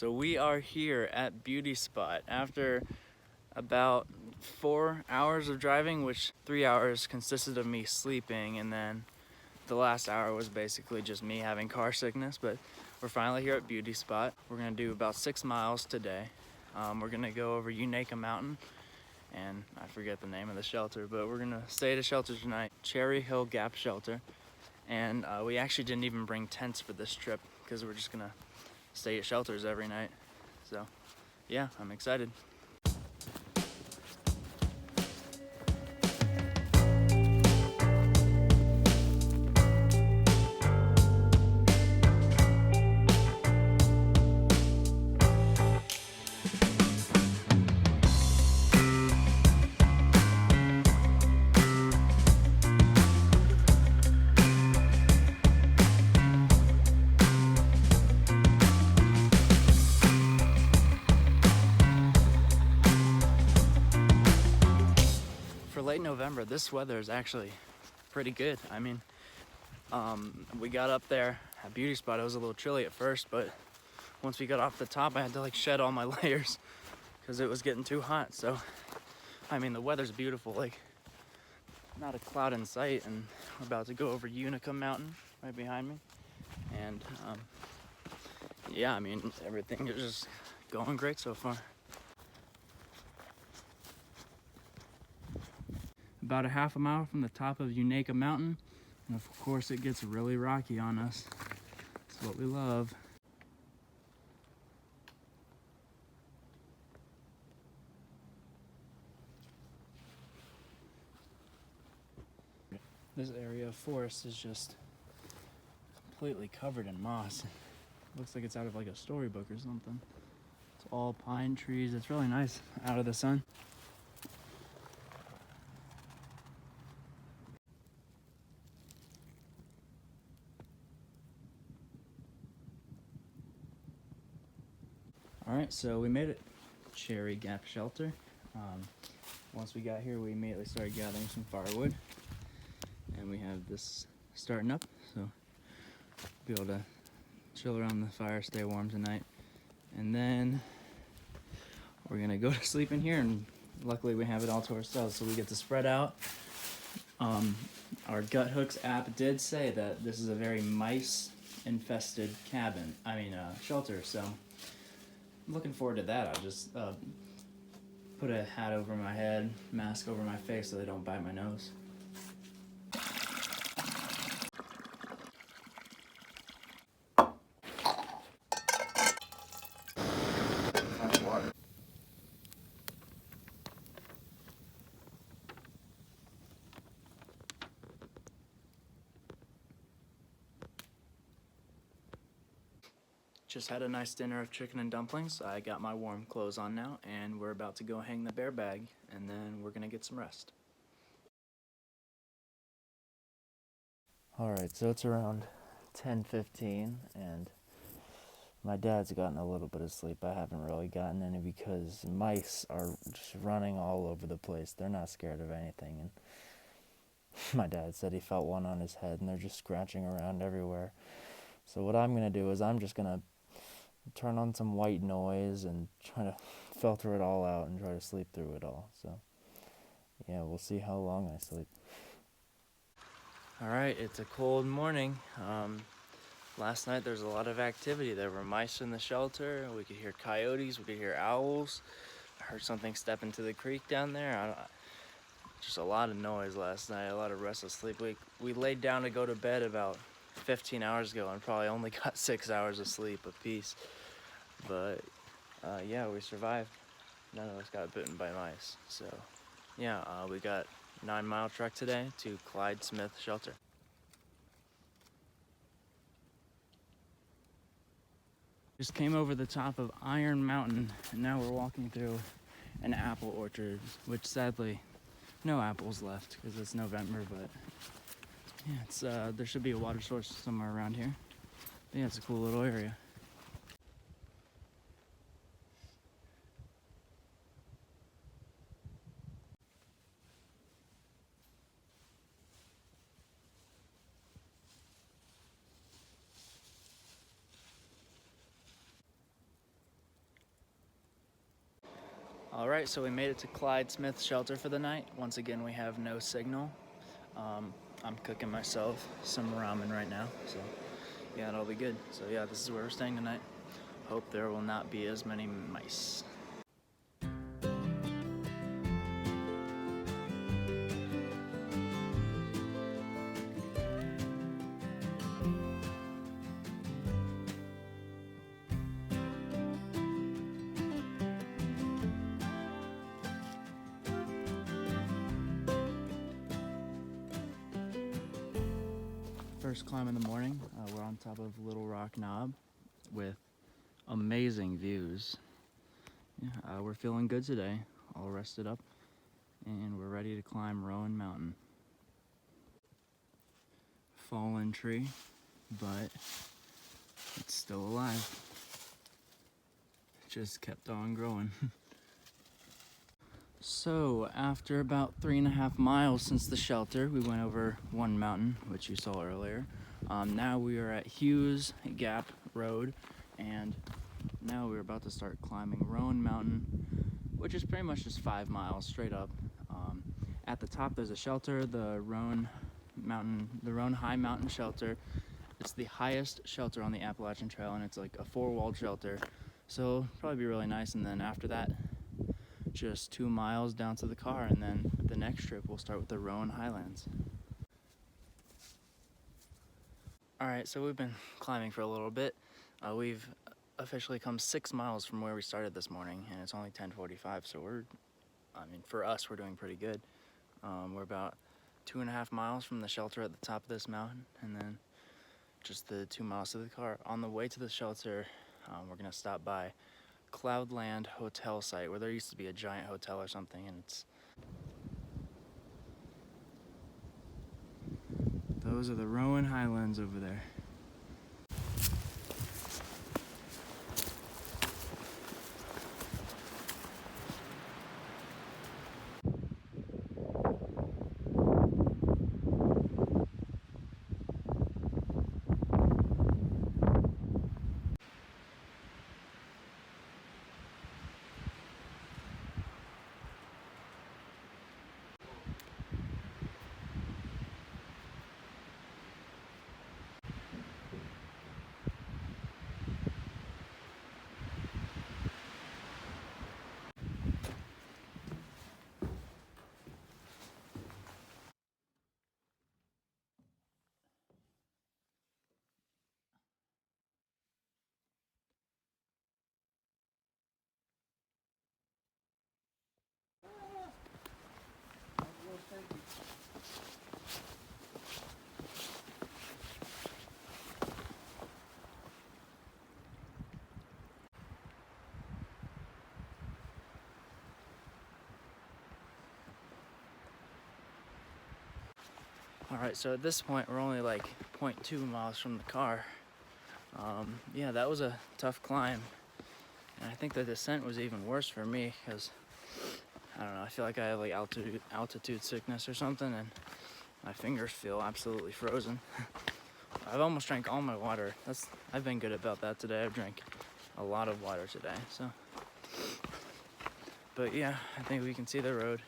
So we are here at Beauty Spot after about 4 hours of driving, which 3 hours consisted of me sleeping, and then the last hour was basically just me having car sickness. But we're finally here at Beauty Spot. We're gonna do about 6 miles today. We're gonna go over Unaka Mountain, and I forget the name of the shelter, but we're gonna stay at a shelter tonight, Cherry Hill Gap Shelter. And we actually didn't even bring tents for this trip because we're just gonna stay at shelters every night. So yeah, I'm excited. For late November, this weather is actually pretty good. I mean, we got up there at Beauty Spot. It was a little chilly at first, but once we got off the top, I had to like shed all my layers because it was getting too hot. So, I mean, the weather's beautiful, like not a cloud in sight, and we're about to go over Unaka Mountain right behind me. And yeah, I mean, everything is just going great so far. About a half a mile from the top of Unaka Mountain, and of course it gets really rocky on us. That's what we love. This area of forest is just completely covered in moss. Looks like it's out of like a storybook or something. It's all pine trees. It's really nice out of the sun. All right, so we made it. Cherry Gap Shelter. Once we got here, we immediately started gathering some firewood, and we have this starting up, so be able to chill around the fire, stay warm tonight. And then we're gonna go to sleep in here, and luckily we have it all to ourselves, so we get to spread out. Our Guthooks app did say that this is a very mice-infested shelter, so I'm looking forward to that. I'll just put a hat over my head, mask over my face so they don't bite my nose. Just had a nice dinner of chicken and dumplings. I got my warm clothes on now, and we're about to go hang the bear bag, and then we're gonna get some rest. Alright, so it's around 10:15, and my dad's gotten a little bit of sleep. I haven't really gotten any because mice are just running all over the place. They're not scared of anything, and my dad said he felt one on his head, and they're just scratching around everywhere. So what I'm gonna do is I'm just gonna turn on some white noise and try to filter it all out and try to sleep through it all. So yeah, we'll see how long I sleep. Alright, it's a cold morning. Last night there was a lot of activity. There were mice in the shelter. We could hear coyotes, we could hear owls. I heard something step into the creek down there. Just a lot of noise last night, a lot of restless sleep. We laid down to go to bed about 15 hours ago and probably only got 6 hours of sleep apiece. But yeah, we survived. None of us got bitten by mice. So yeah, we got 9-mile trek today to Clyde Smith Shelter. Just came over the top of Iron Mountain, and now we're walking through an apple orchard, which sadly no apples left because it's November, but yeah, it's there should be a water source somewhere around here. But yeah, it's a cool little area. All right, so we made it to Clyde Smith Shelter for the night. Once again, we have no signal. I'm cooking myself some ramen right now, so yeah, it'll be good. So yeah, this is where we're staying tonight. Hope there will not be as many mice. First climb in the morning, we're on top of Little Rock Knob with amazing views. Yeah, we're feeling good today, all rested up, and we're ready to climb Rowan Mountain. Fallen tree, but it's still alive. It just kept on growing. So after about 3.5 miles since the shelter, we went over one mountain, which you saw earlier. Now we are at Hughes Gap Road, and now we're about to start climbing Rowan Mountain, which is pretty much just 5 miles straight up. At the top there's a shelter, the Rowan High Mountain Shelter. It's the highest shelter on the Appalachian Trail, and it's like a 4-walled shelter, so probably be really nice. And then after that, just 2 miles down to the car, and then the next trip we'll start with the Rowan Highlands. Alright, so we've been climbing for a little bit. We've officially come 6 miles from where we started this morning, and it's only 10:45, so for us, we're doing pretty good. We're about 2.5 miles from the shelter at the top of this mountain, and then just the 2 miles to the car. On the way to the shelter, we're gonna stop by Cloudland Hotel site, where there used to be a giant hotel or something, and those are the Rowan Highlands over there. Alright, so at this point we're only like 0.2 miles from the car. Yeah, that was a tough climb, and I think the descent was even worse for me because, I don't know, I feel like I have like altitude sickness or something, and my fingers feel absolutely frozen. I've almost drank all my water. I've been good about that today. I've drank a lot of water today, so. But yeah, I think we can see the road.